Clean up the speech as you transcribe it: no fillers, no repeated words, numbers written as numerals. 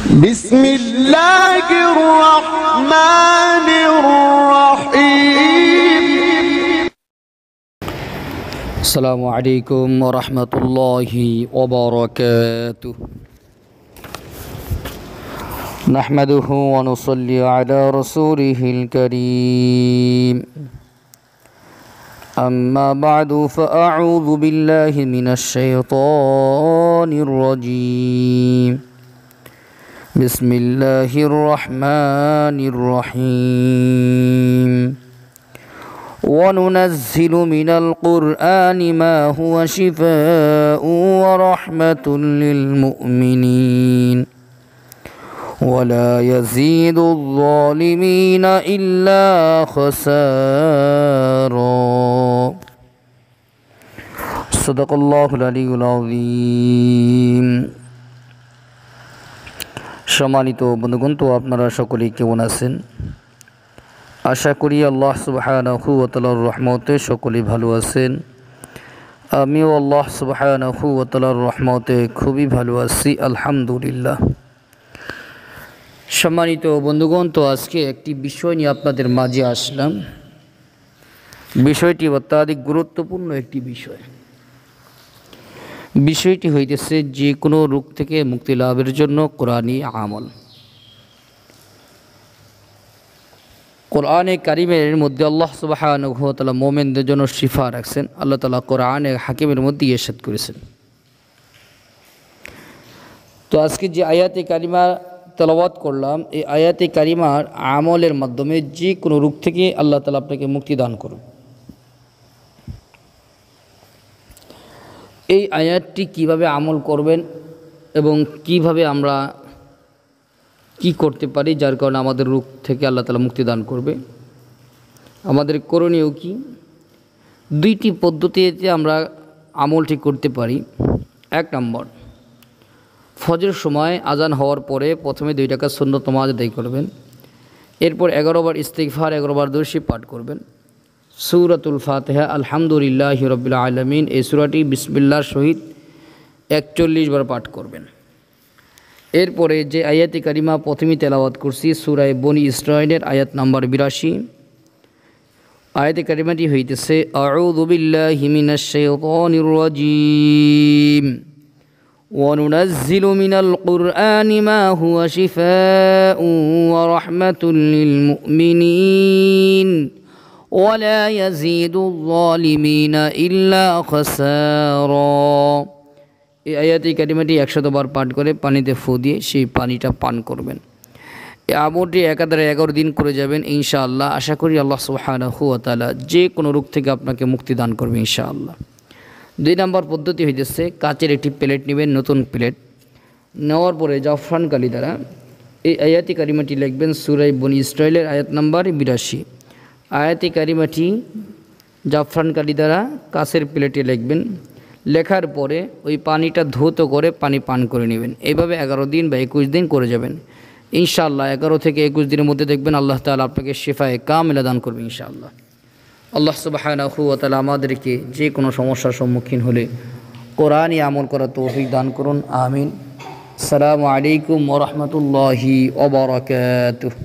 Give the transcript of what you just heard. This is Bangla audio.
بسم الله الرحمن الرحيم. السلام عليكم ورحمة الله وبركاته. نحمده ونصلي على رسوله الكريم. أما بعد فأعوذ بالله من الشيطان الرجيم. بسم الله الرحمن الرحيم. وننزل من القرآن ما هو شفاء ورحمة للمؤمنين ولا يزيد الظالمين إلا خسارا. صدق الله العلي العظيم. সম্মানিত বন্ধুগণ, তো আপনারা সকলেই কেমন আছেন? আশা করি আল্লাহ সুবহানাহু ওয়া তাআলার রহমতে সকলেই ভালো আছেন। আমিও আল্লাহ সুবহানাহু ওয়া তাআলার রহমতে খুবই ভালো আছি, আলহামদুলিল্লাহ। সম্মানিত বন্ধুগণ, তো আজকে একটি বিষয় নিয়ে আপনাদের মাঝে আসলাম। বিষয়টি অত্যাধিক গুরুত্বপূর্ণ একটি বিষয়। বিষয়টি হইতেছে যে কোনো রোগ থেকে মুক্তি লাভের জন্য কোরআনী আমল। কোরআনে কারিমের মধ্যে আল্লাহ সুবহানাহু ওয়া তাআলা মুমিনদের জন্য শিফা রাখছেন। আল্লাহ তাআলা কোরআনে হাকিমের মধ্যে ইরশাদ করেছেন। তো আজকে যে আয়াতে কারিমা তেলাওয়াত করলাম, এই আয়াতে কারিমার আমলের মাধ্যমে যে কোনো রোগ থেকে আল্লাহ তাআলা আপনাকে মুক্তি দান করুন। এই আয়াতটি কিভাবে আমল করবেন এবং কিভাবে আমরা কি করতে পারি যার কারণে আমাদের রোগ থেকে আল্লাহ তাআলা মুক্তি দান করবে, আমাদের করণীয় কি, দুইটি পদ্ধতিতে আমরা আমলটি করতে পারি। এক নম্বর, ফজর সময় আজান হওয়ার পরে প্রথমে 2 রাকাত সুন্নত নামাজ আদায় করবেন। এরপর 11 বার ইস্তিগফার, 11 বার দরুদ পাঠ করবেন। সূরাতুল ফাতিহা, আলহামদুলিল্লাহি রাব্বিল আলামিন, এই সূরাটি বিসমিল্লাহর সহিত 41 বার পাঠ করবেন। এরপরে যে আয়াতে কারিমা প্রথমে তেলাওয়াত করছি, সূরা বনী ইসরাঈলের আয়াত নাম্বার 82, আয়াতে কারিমাটি হইতেছে আউযু বিল্লাহি মিনাশ শাইতানির রাজীম। ওয়ানুনাজ্জিলু মিনাল কুরআনি মা হুয়া শিফাa'un ওয়া রাহমাতুল লিল মুমিনিন ওয়ালা ইয়াজিদুল যালিমিনা ইল্লা খাসারা। এই আয়াতে কারিমাটি 100 বার পাঠ করে পানিতে ফু দিয়ে সেই পানিটা পান করবেন। এই আমলটি একাধারে 11 দিন করে যাবেন ইনশাআল্লাহ। আশা করি আল্লাহ সুবহানাহু ওয়া তাআলা যে কোনো রোগ থেকে আপনাকে মুক্তি দান করবে ইনশাআল্লাহ। 2 নম্বর পদ্ধতি হইতেছে, কাচের একটি প্লেট নেবেন, নতুন প্লেট নেওয়ার পরে জাফরান কালি দ্বারা এই আয়াতে কারিমাটি লিখবেন। সূরা বনী ইসরাঈলের আয়াত নাম্বার 82, আয়াতে কারিমাটি জাফরান কালি দ্বারা কাচের প্লেটে লিখবেন। লেখার পরে ওই পানিটা ধৌত করে পানি পান করে নেবেন। এইভাবে 11 দিন বা 21 দিন করে যাবেন ইনশাআল্লাহ। 11 থেকে 21 দিনের মধ্যে দেখবেন আল্লাহ তাআলা আপনাকে শিফায়ে কামিলা দান করবে ইনশাআল্লাহ। আল্লাহ সুবহানাহু ওয়া তাআলা আমাদেরকে যে কোনো সমস্যার সম্মুখীন হলে কোরআনী আমল করার তৌফিক দান করুন, আমিন। আসসালামু আলাইকুম ওয়া রাহমাতুল্লাহি ওয়া বারাকাতুহু।